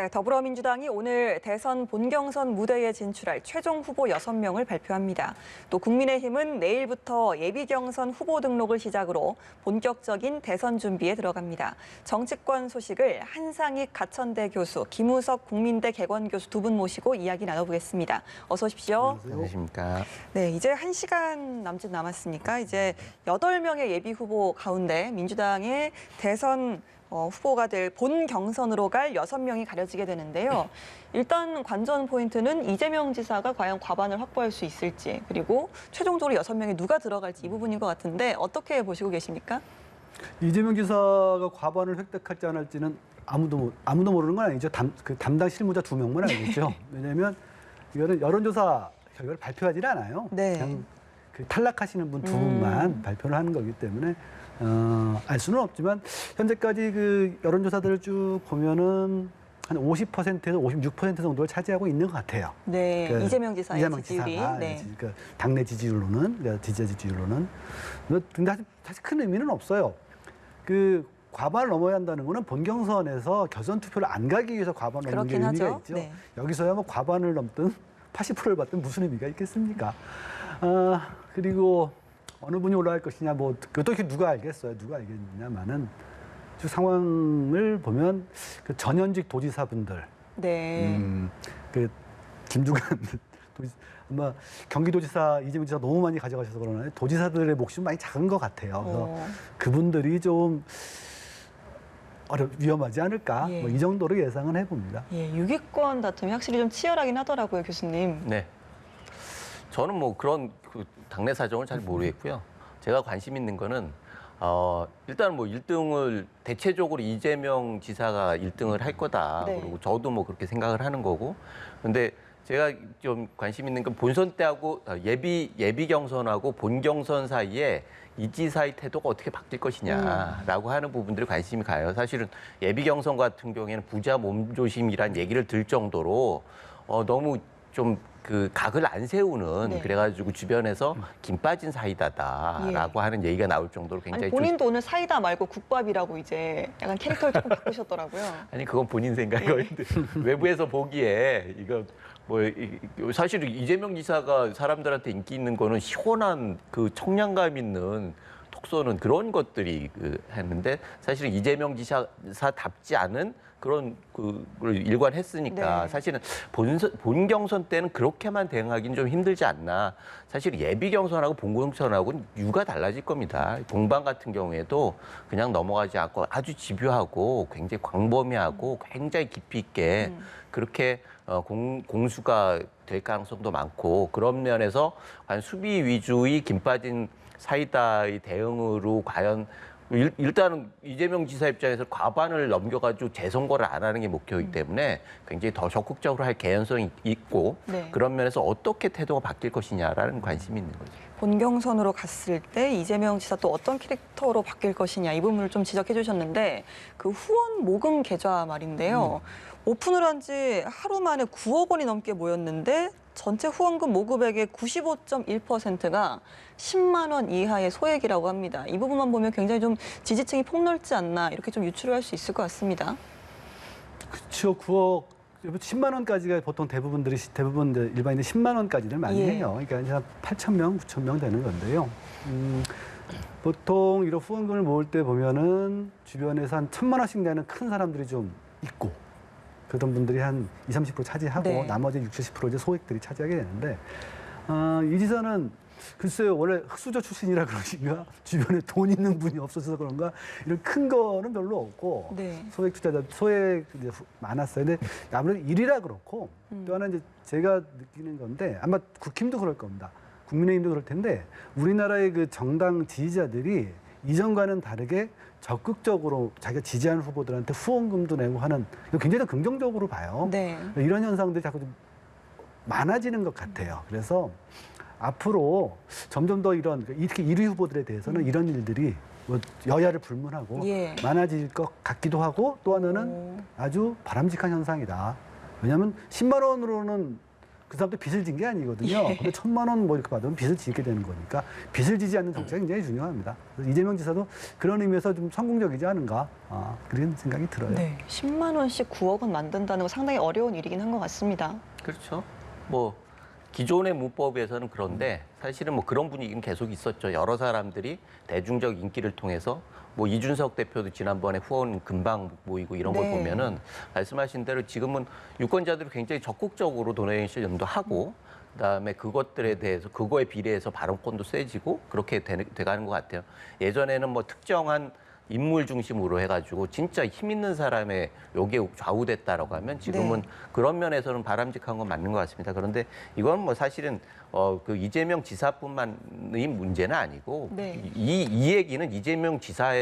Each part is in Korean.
네, 더불어민주당이 오늘 대선 본경선 무대에 진출할 최종 후보 6명을 발표합니다. 또 국민의힘은 내일부터 예비경선 후보 등록을 시작으로 본격적인 대선 준비에 들어갑니다. 정치권 소식을 한상익 가천대 교수, 김우석 국민대 개건교수 두 분 모시고 이야기 나눠보겠습니다. 어서 오십시오. 안녕하십니까. 네, 이제 1시간 남짓 남았으니까 이제 8명의 예비 후보 가운데 민주당의 대선 후보가 될 본 경선으로 갈 6명이 가려지게 되는데요. 일단 관전 포인트는 이재명 지사가 과연 과반을 확보할 수 있을지, 그리고 최종적으로 6명에 누가 들어갈지 이 부분인 것 같은데 어떻게 보시고 계십니까? 이재명 지사가 과반을 획득할지 안 할지는 아무도 모르는 건 아니죠. 담당 실무자 2명만 알겠죠. 왜냐하면 이거는 여론조사 결과를 발표하지는 않아요. 네. 그냥 탈락하시는 분 2분만 발표를 하는 거기 때문에 알 수는 없지만 현재까지 그 여론조사들을 쭉 보면은 한 50%에서 56% 정도를 차지하고 있는 것 같아요. 네, 이재명 지사의 지지율이. 지사가, 네. 그러니까 당내 지지율로는, 지지자 지지율로는. 근데 사실 큰 의미는 없어요. 그 과반을 넘어야 한다는 거는 본경선에서 결선 투표를 안 가기 위해서 과반을 넘는 게 의미가 하죠. 있죠. 네. 여기서야 뭐 과반을 넘든 80%를 받든 무슨 의미가 있겠습니까? 그리고 어느 분이 올라갈 것이냐, 뭐 그것도 누가 알겠어요. 누가 알겠느냐마는 즉 상황을 보면 그 전현직 도지사분들, 네. 그 김주관 아마 경기도지사 이재명 지사 너무 많이 가져가셔서 그러나요? 도지사들의 몫이 많이 작은 것 같아요. 그래서 그분들이 좀 위험하지 않을까? 예. 뭐 이 정도로 예상은 해봅니다. 예, 6위권 다툼이 확실히 좀 치열하긴 하더라고요, 교수님. 네. 저는 뭐 그런 당내 사정을 잘 모르겠고요. 제가 관심 있는 거는 일단 뭐 1등을 대체적으로 이재명 지사가 1등을 할 거다. 네. 그리고 저도 뭐 그렇게 생각을 하는 거고. 근데 제가 좀 관심 있는 건 본선 때하고 예비 경선하고 본 경선 사이에 이 지사의 태도가 어떻게 바뀔 것이냐라고 하는 부분들이 관심이 가요. 사실은 예비 경선 같은 경우에는 부자 몸조심이란 얘기를 들 정도로 너무 좀 그 각을 안 세우는 네. 그래가지고 주변에서 김 빠진 사이다다라고 하는 얘기가 나올 정도로 굉장히 아니, 본인도 오늘 사이다 말고 국밥이라고 이제 약간 캐릭터를 조금 바꾸셨더라고요. 아니 그건 본인 생각인데 외부에서 보기에 이거 뭐 사실 이재명 지사가 사람들한테 인기 있는 거는 시원한 그 청량감 있는 톡 쏘는 그런 것들이 했는데 사실은 이재명 지사답지 않은 그런 그걸 일관했으니까 네. 사실은 본 경선 때는 그렇게만 대응하기는 좀 힘들지 않나. 사실 예비 경선하고 본 경선하고는 유가 달라질 겁니다. 동방 같은 경우에도 그냥 넘어가지 않고 아주 집요하고 굉장히 광범위하고 굉장히 깊이 있게 그렇게 공수가 될 가능성도 많고 그런 면에서 과연 수비 위주의 김 빠진 사이다의 대응으로 과연 일단은 이재명 지사 입장에서 과반을 넘겨가지고 재선거를 안 하는 게 목표이기 때문에 굉장히 더 적극적으로 할 개연성이 있고 네. 그런 면에서 어떻게 태도가 바뀔 것이냐라는 관심이 있는 거죠. 본경선으로 갔을 때 이재명 지사 또 어떤 캐릭터로 바뀔 것이냐 이 부분을 좀 지적해 주셨는데 그 후원 모금 계좌 말인데요. 오픈을 한 지 하루 만에 9억 원이 넘게 모였는데 전체 후원금 모금액의 95.1%가 10만 원 이하의 소액이라고 합니다. 이 부분만 보면 굉장히 좀 지지층이 폭넓지 않나 이렇게 좀 유추를 할 수 있을 것 같습니다. 그렇죠. 9억, 10만 원까지가 보통 대부분 일반인들 10만 원까지를 많이 예. 해요. 그러니까 한 8천 명, 9천 명 되는 건데요. 보통 이런 후원금을 모을 때 보면은 주변에서 한 1,000만 원씩 내는 큰 사람들이 좀 있고 그런 분들이 한 20, 30% 차지하고 네. 나머지 60, 70% 이제 소액들이 차지하게 되는데 이 지사는 글쎄요 원래 흑수저 출신이라 그러신가 주변에 돈 있는 분이 없어서 그런가 이런 큰 거는 별로 없고 네. 소액 투자자 소액 이제 많았어요. 근데 아무래도 일이라 그렇고 또 하나 이제 제가 느끼는 건데 아마 국힘도 그럴 겁니다. 국민의힘도 그럴 텐데 우리나라의 그 정당 지지자들이 이전과는 다르게 적극적으로 자기가 지지하는 후보들한테 후원금도 내고 하는 굉장히 긍정적으로 봐요. 네. 이런 현상들이 자꾸 좀 많아지는 것 같아요. 그래서 앞으로 점점 더 이렇게 1위 후보들에 대해서는 이런 일들이 뭐 여야를 불문하고 예. 많아질 것 같기도 하고 또 하나는 아주 바람직한 현상이다. 왜냐하면 10만 원으로는 그 사람도 빚을 진 게 아니거든요. 예. 근데 1,000만 원 뭐 이렇게 받으면 빚을 지게 되는 거니까 빚을 지지 않는 정책이 굉장히 중요합니다. 그래서 이재명 지사도 그런 의미에서 좀 성공적이지 않은가 그런 생각이 들어요. 네, 10만 원씩 9억 원 만든다는 건 상당히 어려운 일이긴 한 것 같습니다. 그렇죠. 뭐 기존의 문법에서는 그런데 사실은 뭐 그런 분위기는 계속 있었죠. 여러 사람들이 대중적 인기를 통해서 뭐 이준석 대표도 지난번에 후원 금방 모이고 이런 걸 네. 보면은 말씀하신 대로 지금은 유권자들이 굉장히 적극적으로 도네이션도 하고 그다음에 그것들에 대해서 그거에 비례해서 발언권도 세지고 그렇게 돼가는 것 같아요. 예전에는 뭐 특정한 인물 중심으로 해가지고 진짜 힘 있는 사람의 요게 좌우됐다라고 하면 지금은 네. 그런 면에서는 바람직한 건 맞는 것 같습니다. 그런데 이건 뭐 사실은 그 이재명 지사뿐만의 문제는 아니고 네. 이 얘기는 이재명 지사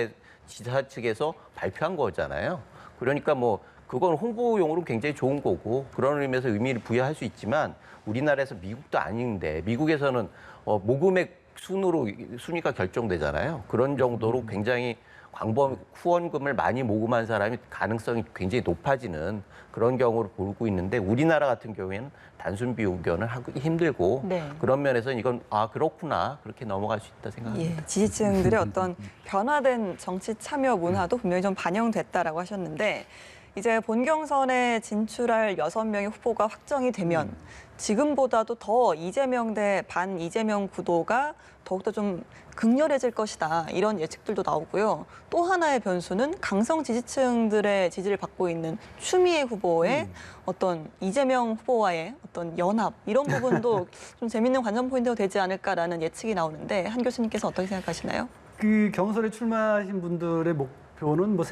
측에서 발표한 거잖아요. 그러니까 뭐 그건 홍보용으로 굉장히 좋은 거고 그런 의미에서 의미를 부여할 수 있지만 우리나라에서 미국도 아닌데 미국에서는 모금액 순으로 순위가 결정되잖아요. 그런 정도로 굉장히 광범 후원금을 많이 모금한 사람이 가능성이 굉장히 높아지는 그런 경우를 보고 있는데 우리나라 같은 경우에는 단순 비교는 하기 힘들고 네. 그런 면에서 이건 그렇구나 그렇게 넘어갈 수 있다 생각합니다. 예, 지지층들의 어떤 변화된 정치 참여 문화도 분명히 좀 반영됐다라고 하셨는데 이제 본 경선에 진출할 6명의 후보가 확정이 되면 지금보다도 더 이재명 대 반 이재명 구도가 더욱더 좀 극렬해질 것이다. 이런 예측들도 나오고요. 또 하나의 변수는 강성 지지층들의 지지를 받고 있는 추미애 후보의 어떤 이재명 후보와의 어떤 연합 이런 부분도 좀 재밌는 관전 포인트가 되지 않을까라는 예측이 나오는데 한 교수님께서 어떻게 생각하시나요? 그 경선에 출마하신 분들의 목표는 뭐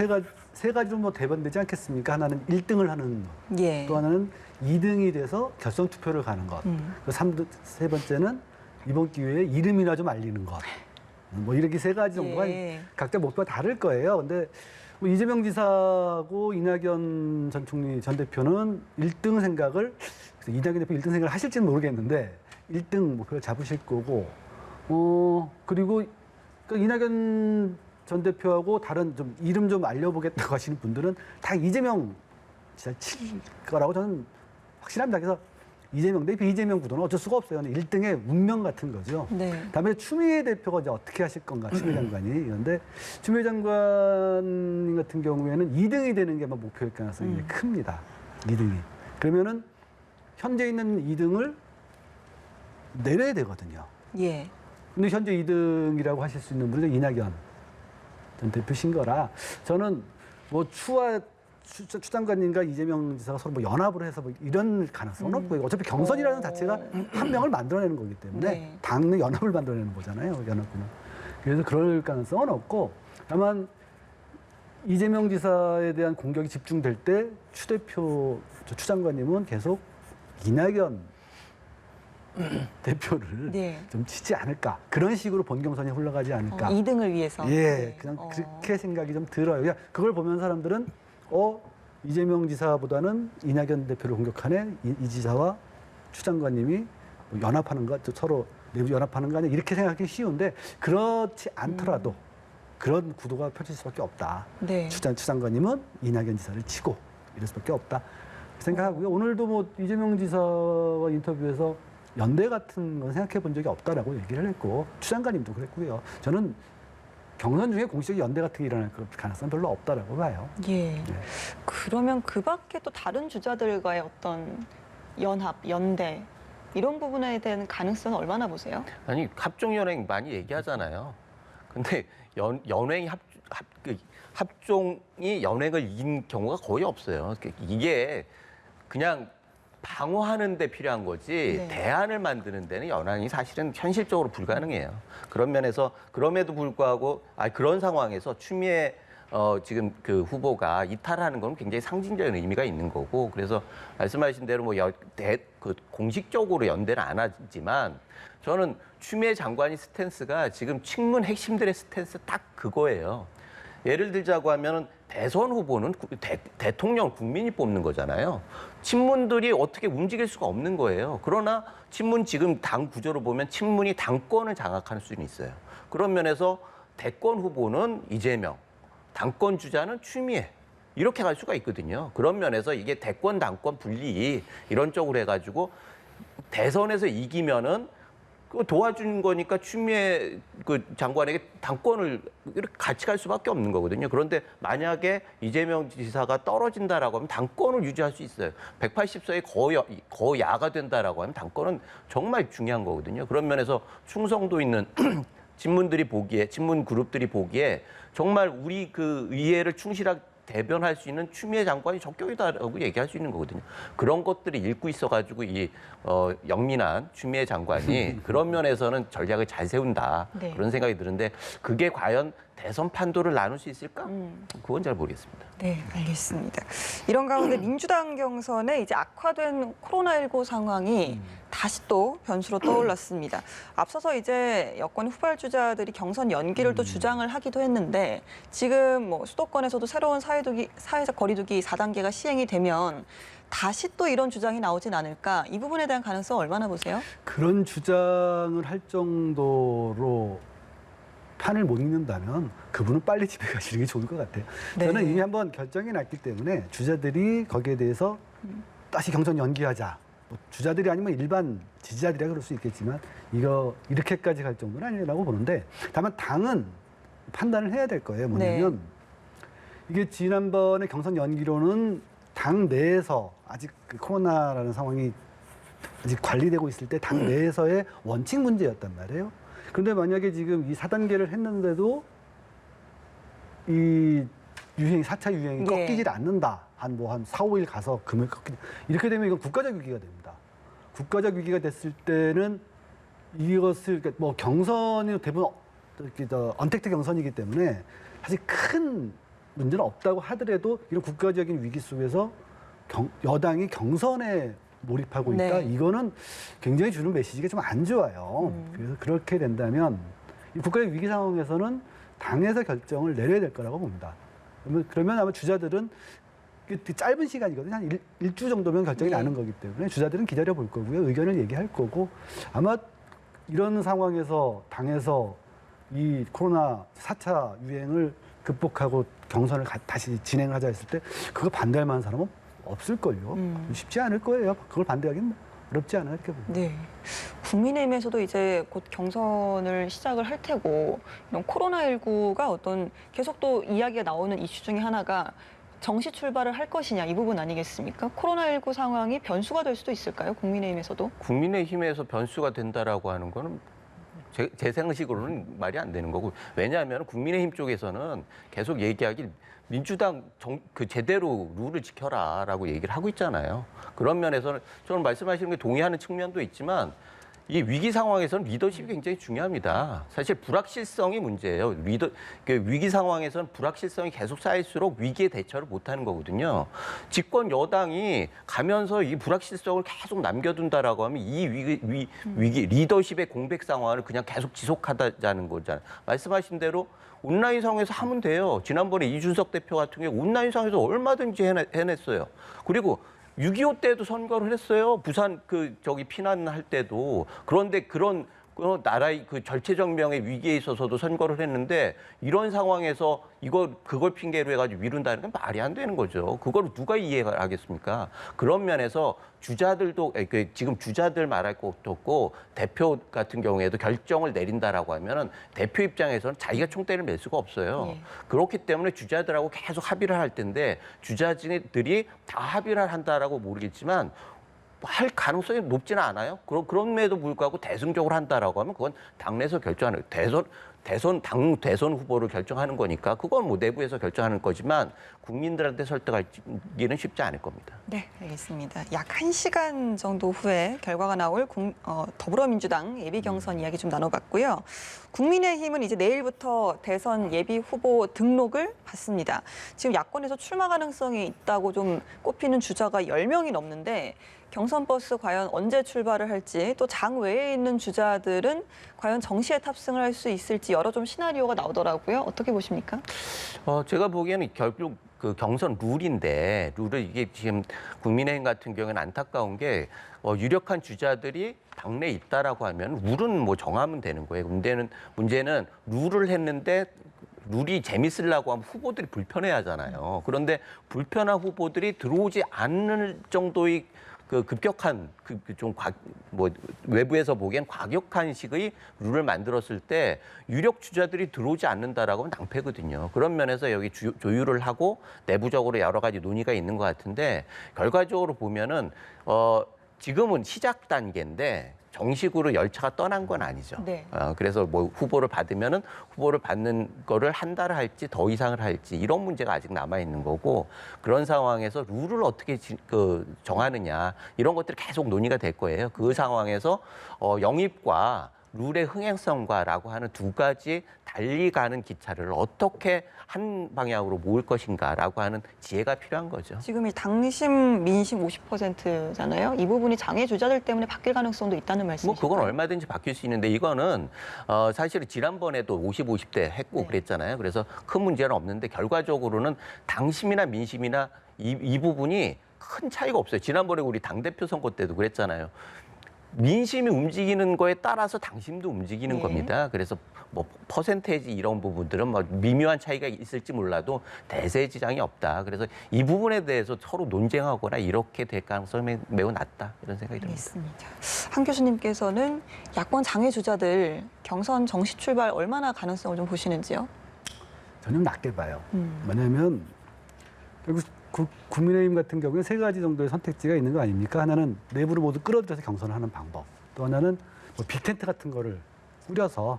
세 가지로 뭐 대변되지 않겠습니까? 하나는 1등을 하는 것, 예. 또 하나는 2등이 돼서 결선 투표를 가는 것, 세 번째는 이번 기회에 이름이나 좀 알리는 것. 뭐 이렇게 세 가지 정도가 예. 각자 목표가 다를 거예요. 근데 뭐 이재명 지사하고 이낙연 전 총리 전 대표는 1등 생각을 이낙연 대표 1등 생각을 하실지는 모르겠는데 1등 목표를 잡으실 거고 그리고 그 이낙연 전 대표하고 다른 좀 이름 좀 알려보겠다고 하시는 분들은 다 이재명 지사 칠 거라고 저는 확실합니다. 그래서 이재명 대 비이재명 구도는 어쩔 수가 없어요. 1등의 운명 같은 거죠. 네. 다음에 추미애 대표가 이제 어떻게 하실 건가, 추미애 장관이. 그런데 추미애 장관 같은 경우에는 2등이 되는 게 아마 목표일 가능성이 큽니다. 2등이. 그러면은 현재 있는 2등을 내려야 되거든요. 예. 근데 현재 2등이라고 하실 수 있는 분은 이낙연 전 대표신 거라 저는 뭐 추 장관님과 이재명 지사가 서로 뭐 연합을 해서 뭐 이런 가능성은 없고요. 어차피 경선이라는 자체가 한 명을 만들어내는 거기 때문에 네. 당내 연합을 만들어내는 거잖아요. 연합군은. 그래서 그럴 가능성은 없고 다만 이재명 지사에 대한 공격이 집중될 때 추 장관님은 계속 이낙연 대표를 네. 좀 치지 않을까. 그런 식으로 본 경선이 흘러가지 않을까. 2등을 위해서. 예, 네. 그냥 그렇게 생각이 좀 들어요. 그냥 그걸 보면 사람들은 이재명 지사보다는 이낙연 대표를 공격하네. 이 지사와 추 장관님이 뭐 연합하는 거, 서로 내부 연합하는 거 아니야. 이렇게 생각하기 쉬운데 그렇지 않더라도 그런 구도가 펼칠 수밖에 없다. 네. 추 장관님은 이낙연 지사를 치고 이럴 수밖에 없다. 생각하고요. 오늘도 뭐 이재명 지사와 인터뷰에서 연대 같은 건 생각해 본 적이 없다라고 얘기를 했고 추 장관님도 그랬고요. 저는 경선 중에 공식적 연대 같은 게 일어날 가능성은 별로 없다라고 봐요. 예. 네. 그러면 그 밖에 또 다른 주자들과의 어떤 연합, 연대 이런 부분에 대한 가능성은 얼마나 보세요? 아니 합종연행 많이 얘기하잖아요. 근데 연행이 합종이 연행을 이긴 경우가 거의 없어요. 이게 그냥 방어하는 데 필요한 거지 네. 대안을 만드는 데는 연행이 사실은 현실적으로 불가능해요. 그런 면에서 그럼에도 불구하고 그런 상황에서 추미애 지금 그 후보가 이탈하는 건 굉장히 상징적인 의미가 있는 거고 그래서 말씀하신 대로 뭐 공식적으로 연대는 안 하지만 저는 추미애 장관의 스탠스가 지금 친문 핵심들의 스탠스 딱 그거예요. 예를 들자고 하면은 대선 후보는 대통령 국민이 뽑는 거잖아요. 친문들이 어떻게 움직일 수가 없는 거예요. 그러나 친문 지금 당 구조를 보면 친문이 당권을 장악할 수는 있어요. 그런 면에서 대권 후보는 이재명, 당권 주자는 추미애 이렇게 갈 수가 있거든요. 그런 면에서 이게 대권 당권 분리 이런 쪽으로 해가지고 대선에서 이기면은 그 도와준 거니까 추미애 그 장관에게 당권을 이렇게 같이 갈 수밖에 없는 거거든요. 그런데 만약에 이재명 지사가 떨어진다라고 하면 당권을 유지할 수 있어요. 180석이 거야가 된다라고 하면 당권은 정말 중요한 거거든요. 그런 면에서 충성도 있는 친문 그룹들이 보기에 정말 우리 그 의회를 충실하게 대변할 수 있는 추미애 장관이 적격이다라고 얘기할 수 있는 거거든요. 그런 것들이 읽고 있어가지고 이 영민한 추미애 장관이 그런 면에서는 전략을 잘 세운다 네. 그런 생각이 드는데 그게 과연 대선 판도를 나눌 수 있을까? 그건 잘 모르겠습니다. 네, 알겠습니다. 이런 가운데 민주당 경선에 이제 악화된 코로나19 상황이 다시 또 변수로 떠올랐습니다. 앞서서 이제 여권 후발주자들이 경선 연기를 또 주장을 하기도 했는데 지금 뭐 수도권에서도 새로운 사회적 거리두기 4단계가 시행이 되면 다시 또 이런 주장이 나오진 않을까? 이 부분에 대한 가능성 얼마나 보세요? 그런 주장을 할 정도로 판을 못 읽는다면 그분은 빨리 집에 가시는 게 좋을 것 같아요. 네. 저는 이미 한번 결정이 났기 때문에 주자들이 거기에 대해서 다시 경선 연기하자. 뭐 주자들이 아니면 일반 지지자들이라 그럴 수 있겠지만 이거 이렇게까지 갈 정도는 아니라고 보는데 다만 당은 판단을 해야 될 거예요. 뭐냐면 이게 지난번에 경선 연기로는 당 내에서 아직 그 코로나라는 상황이 아직 관리되고 있을 때 당 내에서의 원칙 문제였단 말이에요. 그런데 만약에 지금 이 4단계를 했는데도 이 유행, 4차 유행이 예. 꺾이질 않는다. 한 4, 5일 가서 금을 꺾이지. 이렇게 되면 이건 국가적 위기가 됩니다. 국가적 위기가 됐을 때는 이것을, 그러니까 뭐 경선이 대부분 이렇게 언택트 경선이기 때문에 사실 큰 문제는 없다고 하더라도 이런 국가적인 위기 속에서 여당이 경선에 몰입하고 있다. 네. 이거는 굉장히 주는 메시지가 좀 안 좋아요. 그래서 그렇게 된다면 이 국가의 위기 상황에서는 당에서 결정을 내려야 될 거라고 봅니다. 그러면 아마 주자들은 짧은 시간이거든요. 한 일주 정도면 결정이 나는 거기 때문에 주자들은 기다려 볼 거고요. 의견을 얘기할 거고 아마 이런 상황에서 당에서 이 코로나 4차 유행을 극복하고 경선을 다시 진행을 하자 했을 때 그거 반대할 만한 사람은 없을걸요. 쉽지 않을 거예요. 그걸 반대하기는 어렵지 않아 이렇게 봅니다. 네. 국민의힘에서도 이제 곧 경선을 시작을 할 테고 이런 코로나19가 어떤 계속 또 이야기가 나오는 이슈 중에 하나가 정시 출발을 할 것이냐 이 부분 아니겠습니까? 코로나19 상황이 변수가 될 수도 있을까요? 국민의힘에서도? 국민의힘에서 변수가 된다라고 하는 거는 제 생각식으로는 말이 안 되는 거고 왜냐하면 국민의힘 쪽에서는 계속 얘기하길 민주당 그 제대로 룰을 지켜라라고 얘기를 하고 있잖아요. 그런 면에서는 저는 말씀하시는 게 동의하는 측면도 있지만 이 위기 상황에서는 리더십이 굉장히 중요합니다. 사실 불확실성이 문제예요. 위기 상황에서는 불확실성이 계속 쌓일수록 위기에 대처를 못하는 거거든요. 집권 여당이 가면서 이 불확실성을 계속 남겨둔다라고 하면 이 위기 리더십의 공백 상황을 그냥 계속 지속하자는 거잖아요. 말씀하신 대로 온라인 상황에서 하면 돼요. 지난번에 이준석 대표 같은 경우 온라인 상황에서 얼마든지 해냈어요. 그리고 6.25 때도 선거를 했어요. 부산 피난할 때도. 그런데 그런 나라의 그 절체절명의 위기에 있어서도 선거를 했는데 이런 상황에서 그걸 핑계로 해가지고 미룬다는 건 말이 안 되는 거죠. 그걸 누가 이해를 하겠습니까? 그런 면에서 주자들도 지금 주자들 말할 것도 없고 대표 같은 경우에도 결정을 내린다라고 하면은 대표 입장에서는 자기가 총대를 맬 수가 없어요. 예. 그렇기 때문에 주자들하고 계속 합의를 할 텐데 주자들이 다 합의를 한다라고 모르겠지만 할 가능성이 높지는 않아요. 그럼에도 불구하고 대승적으로 한다라고 하면 그건 당내에서 결정하는 대선 후보를 결정하는 거니까 그건 뭐 내부에서 결정하는 거지만 국민들한테 설득하기는 쉽지 않을 겁니다. 네, 알겠습니다. 약 1시간 정도 후에 결과가 나올 더불어민주당 예비 경선 이야기 좀 나눠봤고요. 국민의힘은 이제 내일부터 대선 예비 후보 등록을 받습니다. 지금 야권에서 출마 가능성이 있다고 좀 꼽히는 주자가 10명이 넘는데 경선 버스 과연 언제 출발을 할지 또 장 외에 있는 주자들은 과연 정시에 탑승을 할 수 있을지 여러 좀 시나리오가 나오더라고요. 어떻게 보십니까? 제가 보기에는 결국 그 경선 룰인데 이게 지금 국민의힘 같은 경우에는 안타까운 게 유력한 주자들이 당내에 있다라고 하면 룰은 뭐 정하면 되는 거예요. 문제는 룰을 했는데 룰이 재밌으려고 하면 후보들이 불편해하잖아요. 그런데 불편한 후보들이 들어오지 않을 정도의 그 급격한 뭐 외부에서 보기엔 과격한 식의 룰을 만들었을 때 유력 주자들이 들어오지 않는다라고 하면 낭패거든요. 그런 면에서 여기 조율을 하고 내부적으로 여러 가지 논의가 있는 것 같은데 결과적으로 보면은 지금은 시작 단계인데 정식으로 열차가 떠난 건 아니죠. 네. 그래서 뭐 후보를 받으면은 후보를 받는 거를 한 달을 할지 더 이상을 할지 이런 문제가 아직 남아 있는 거고 그런 상황에서 룰을 어떻게 정하느냐 이런 것들이 계속 논의가 될 거예요. 그 상황에서 영입과 룰의 흥행성과라고 하는 두 가지 달리 가는 기차를 어떻게 한 방향으로 모을 것인가라고 하는 지혜가 필요한 거죠. 지금 이 당심, 민심 50%잖아요. 이 부분이 장애 주자들 때문에 바뀔 가능성도 있다는 뭐 말씀이시죠? 그건 얼마든지 바뀔 수 있는데 이거는 사실은 지난번에도 50, 50대 했고 네. 그랬잖아요. 그래서 큰 문제는 없는데 결과적으로는 당심이나 민심이나 이 부분이 큰 차이가 없어요. 지난번에 우리 당대표 선거 때도 그랬잖아요. 민심이 움직이는 거에 따라서 당심도 움직이는 네. 겁니다. 그래서 뭐 퍼센테이지 이런 부분들은 뭐 미묘한 차이가 있을지 몰라도 대세 지장이 없다. 그래서 이 부분에 대해서 서로 논쟁하거나 이렇게 될 가능성이 매우 낮다. 이런 생각이 듭니다. 알겠습니다. 한 교수님께서는 야권 장애 주자들 경선 정시 출발 얼마나 가능성을 좀 보시는지요? 저는 낮게 봐요. 왜냐하면 결국 국민의힘 같은 경우에 세 가지 정도의 선택지가 있는 거 아닙니까? 하나는 내부를 모두 끌어들여서 경선을 하는 방법. 또 하나는 뭐 빅텐트 같은 거를 꾸려서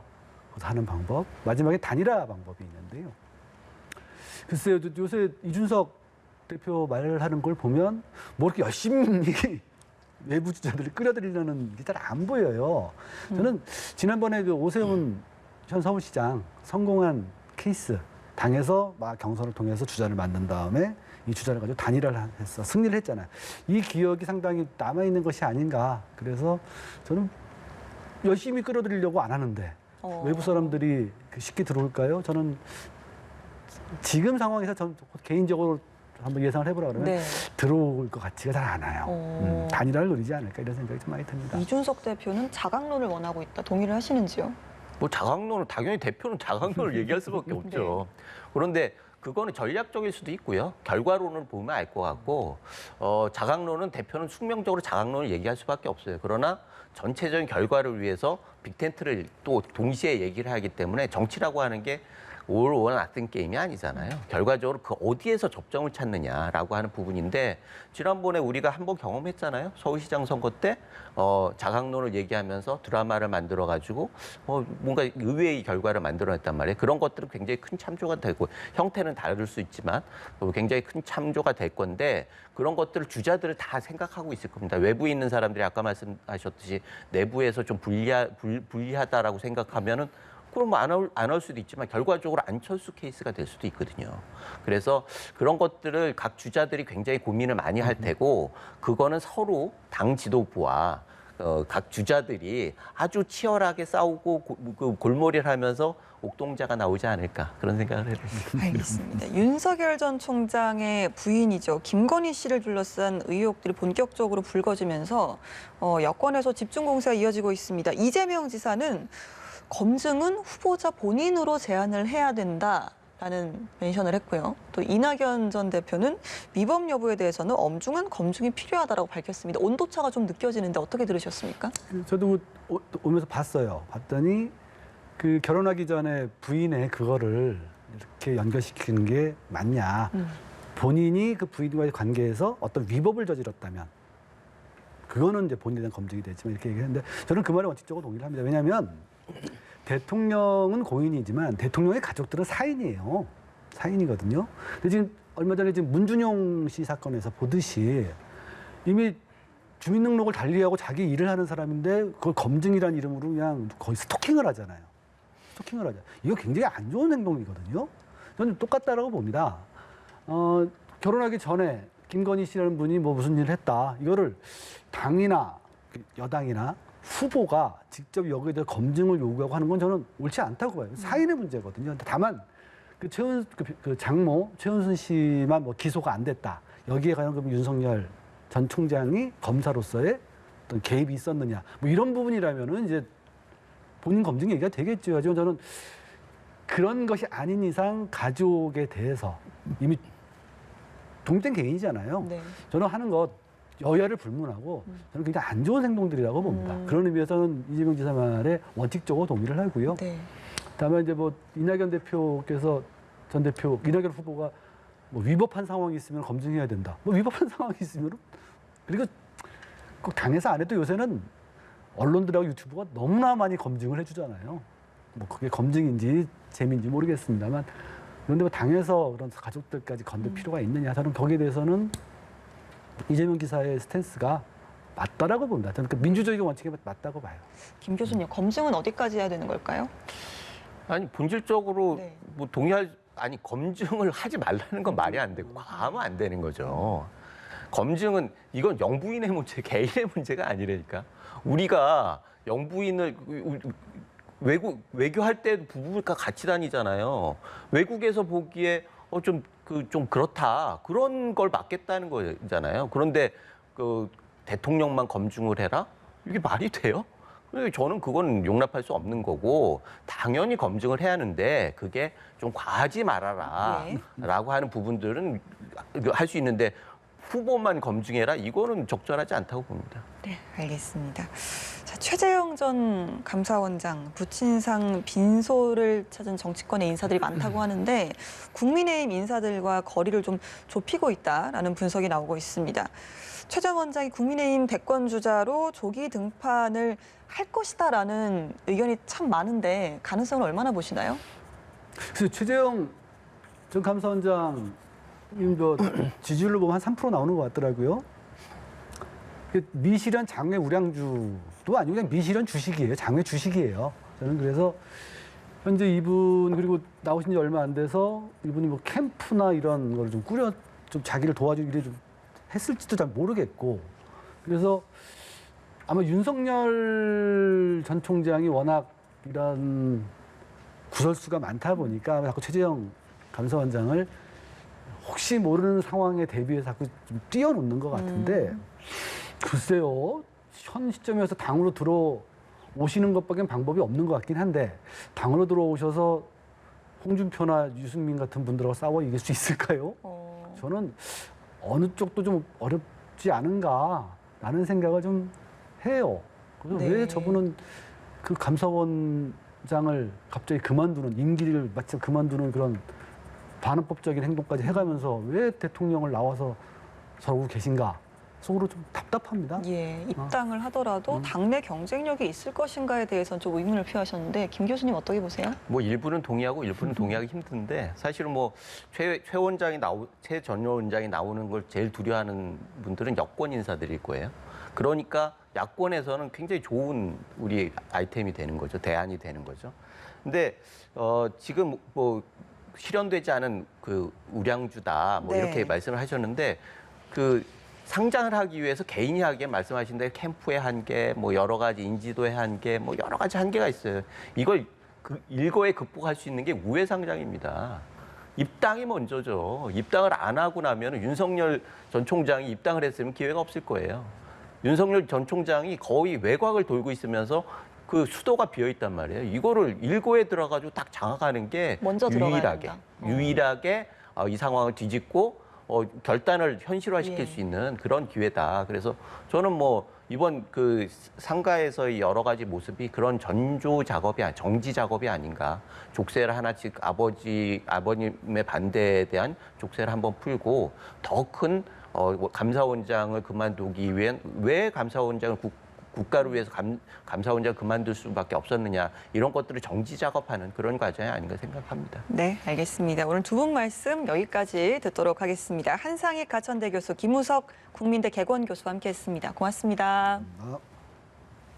하는 방법. 마지막에 단일화 방법이 있는데요. 글쎄요, 요새 이준석 대표 말하는 걸 보면 뭐 이렇게 열심히 외부 주자들을 끌어들이려는 게 잘 안 보여요. 저는 지난번에 그 오세훈 현 서울시장 성공한 케이스 당에서 막 경선을 통해서 주자를 만든 다음에 이 주자를 가지고 단일화를 해서 승리를 했잖아요. 이 기억이 상당히 남아있는 것이 아닌가. 그래서 저는 열심히 끌어들이려고 안 하는데 외부 사람들이 쉽게 들어올까요? 저는 지금 상황에서 저는 개인적으로 한번 예상을 해보라 그러면 네. 들어올 것 같지가 잘 않아요. 단일화를 노리지 않을까 이런 생각이 좀 많이 듭니다. 이준석 대표는 자강론을 원하고 있다. 동의를 하시는지요? 뭐 자강론은 당연히 대표는 자강론을 얘기할 수밖에 없죠. 그런데 그거는 전략적일 수도 있고요. 결과론을 보면 알 것 같고 자강론은 대표는 숙명적으로 자강론을 얘기할 수밖에 없어요. 그러나 전체적인 결과를 위해서 빅텐트를 또 동시에 얘기를 하기 때문에 정치라고 하는 게 올 원 같은 게임이 아니잖아요. 결과적으로 그 어디에서 접점을 찾느냐라고 하는 부분인데 지난번에 우리가 한번 경험했잖아요. 서울시장 선거 때 자강론을 얘기하면서 드라마를 만들어가지고 뭔가 의외의 결과를 만들어냈단 말이에요. 그런 것들은 굉장히 큰 참조가 되고 형태는 다를 수 있지만 굉장히 큰 참조가 될 건데 그런 것들을 주자들을 다 생각하고 있을 겁니다. 외부에 있는 사람들이 아까 말씀하셨듯이 내부에서 좀 불리하다라고 생각하면은 그럼 안 올 수도 있지만 결과적으로 안철수 케이스가 될 수도 있거든요. 그래서 그런 것들을 각 주자들이 굉장히 고민을 많이 할 테고 그거는 서로 당 지도부와 각 주자들이 아주 치열하게 싸우고 골몰이를 하면서 옥동자가 나오지 않을까 그런 생각을 해봅니다. 알겠습니다. 윤석열 전 총장의 부인이죠. 김건희 씨를 둘러싼 의혹들이 본격적으로 불거지면서 여권에서 집중 공세가 이어지고 있습니다. 이재명 지사는 검증은 후보자 본인으로 제안을 해야 된다라는 멘션을 했고요. 또 이낙연 전 대표는 위법 여부에 대해서는 엄중한 검증이 필요하다고 밝혔습니다. 온도차가 좀 느껴지는데 어떻게 들으셨습니까? 저도 오면서 봤어요. 봤더니 그 결혼하기 전에 부인의 그거를 이렇게 연결시키는 게 맞냐. 본인이 그 부인과의 관계에서 어떤 위법을 저질렀다면 그거는 이제 본인에 대한 검증이 되지만 이렇게 얘기했는데 저는 그 말에 원칙적으로 동의를 합니다. 왜냐하면 대통령은 공인이지만 대통령의 가족들은 사인이에요. 사인이거든요. 근데 지금 얼마 전에 지금 문준용 씨 사건에서 보듯이 이미 주민등록을 달리하고 자기 일을 하는 사람인데 그걸 검증이라는 이름으로 그냥 거의 스토킹을 하잖아요. 스토킹을 하죠. 이거 굉장히 안 좋은 행동이거든요. 저는 똑같다라고 봅니다. 결혼하기 전에 김건희 씨라는 분이 뭐 무슨 일을 했다. 이거를 당이나 여당이나 후보가 직접 여기에 대해 검증을 요구하고 하는 건 저는 옳지 않다고 봐요. 사인의 문제거든요. 다만 그 장모 최은순 씨만 뭐 기소가 안 됐다. 여기에 과연 그럼 윤석열 전 총장이 검사로서의 어떤 개입이 있었느냐. 뭐 이런 부분이라면은 이제 본인 검증 얘기가 되겠죠. 하지만 저는 그런 것이 아닌 이상 가족에 대해서 이미 독립된 개인이잖아요. 네. 저는 하는 것 여야를 불문하고 저는 굉장히 안 좋은 행동들이라고 봅니다. 그런 의미에서는 이재명 지사 말에 원칙적으로 동의를 하고요. 네. 다만 이제 뭐 이낙연 대표께서 전 대표 이낙연 후보가 뭐 위법한 상황이 있으면 검증해야 된다. 뭐 위법한 상황이 있으면 그리고 꼭 당에서 안 해도 요새는 언론들하고 유튜브가 너무나 많이 검증을 해주잖아요. 뭐 그게 검증인지 재미인지 모르겠습니다만 그런데 뭐 당에서 그런 가족들까지 건들 필요가 있느냐 저는 거기에 대해서는 이재명 기사의 스탠스가 맞다라고 봅니다. 저는 그 민주주의의 원칙에 맞다고 봐요. 김 교수님, 검증은 어디까지 해야 되는 걸까요? 아니 본질적으로 네. 뭐 아니 검증을 하지 말라는 건 말이 안 되고 과하면 안 되는 거죠. 검증은 이건 영부인의 문제, 개인의 문제가 아니라니까. 우리가 영부인을 외교할 때도 부부가 같이 다니잖아요. 외국에서 보기에 좀 그렇다 그런 걸 막겠다는 거잖아요. 그런데 그 대통령만 검증을 해라? 이게 말이 돼요? 저는 그건 용납할 수 없는 거고 당연히 검증을 해야 하는데 그게 좀 과하지 말아라라고 하는 부분들은 할 수 있는데 후보만 검증해라 이거는 적절하지 않다고 봅니다. 네, 알겠습니다. 자, 최재형 전 감사원장 부친상 빈소를 찾은 정치권의 인사들이 많다고 하는데 국민의힘 인사들과 거리를 좀 좁히고 있다라는 분석이 나오고 있습니다. 최 전 원장이 국민의힘 대권 주자로 조기 등판을 할 것이다라는 의견이 참 많은데 가능성을 얼마나 보시나요? 그래서 최재형 전 감사원장 지지율로 보면 한 3% 나오는 것 같더라고요. 미실현 장외 우량주도 아니고 그냥 미실현 주식이에요. 장외 주식이에요. 저는 그래서 현재 이분 그리고 나오신 지 얼마 안 돼서 이분이 뭐 캠프나 이런 거를 좀 좀 자기를 도와주기 일에 좀 했을지도 잘 모르겠고 그래서 아마 윤석열 전 총장이 워낙 이런 구설수가 많다 보니까 자꾸 최재형 감사원장을 혹시 모르는 상황에 대비해서 자꾸 좀 띄워놓는 것 같은데 글쎄요. 현 시점에서 당으로 들어오시는 것밖에 방법이 없는 것 같긴 한데 당으로 들어오셔서 홍준표나 유승민 같은 분들하고 싸워 이길 수 있을까요? 저는 어느 쪽도 좀 어렵지 않은가라는 생각을 좀 해요. 그래서 네. 왜 저분은 그 감사원장을 갑자기 그만두는 임기를 마침 그만두는 그런 반헌법적인 행동까지 해가면서 왜 대통령을 나와서 저러고 계신가 속으로 좀 답답합니다. 예, 입당을 하더라도 당내 경쟁력이 있을 것인가에 대해서는 좀 의문을 표하셨는데 김 교수님 어떻게 보세요? 뭐 일부는 동의하고 일부는 동의하기 힘든데 사실은 뭐 최 전 원장이 나오는 걸 제일 두려워하는 분들은 여권 인사들일 거예요. 그러니까 야권에서는 굉장히 좋은 우리 아이템이 되는 거죠. 대안이 되는 거죠. 근데 지금 뭐 실현되지 않은 그 우량주다 뭐 네. 이렇게 말씀을 하셨는데 그 상장을 하기 위해서 개인이 하기에 말씀하신 대로 캠프의 한계, 뭐 여러 가지 인지도의 한계, 뭐 여러 가지 한계가 있어요. 이걸 일거에 극복할 수 있는 게 우회 상장입니다. 입당이 먼저죠. 입당을 안 하고 나면 윤석열 전 총장이 입당을 했으면 기회가 없을 거예요. 윤석열 전 총장이 거의 외곽을 돌고 있으면서 그 수도가 비어 있단 말이에요. 이거를 일거에 들어가지고 딱 장악하는 게 먼저 들어가야 된다. 유일하게 이 상황을 뒤집고 결단을 현실화시킬 예. 수 있는 그런 기회다. 그래서 저는 뭐 이번 그 상가에서의 여러 가지 모습이 그런 전조 작업이 정지 작업이 아닌가. 족쇄를 하나씩 아버님의 반대에 대한 족쇄를 한번 풀고 더 큰 감사원장을 그만두기 위한 왜 감사원장을 국가를 위해서 감사원장을 그만둘 수밖에 없었느냐 이런 것들을 정지 작업하는 그런 과정이 아닌가 생각합니다. 네, 알겠습니다. 오늘 두 분 말씀 여기까지 듣도록 하겠습니다. 한상익 가천대 교수, 김우석 국민대 개건 교수와 함께했습니다. 고맙습니다.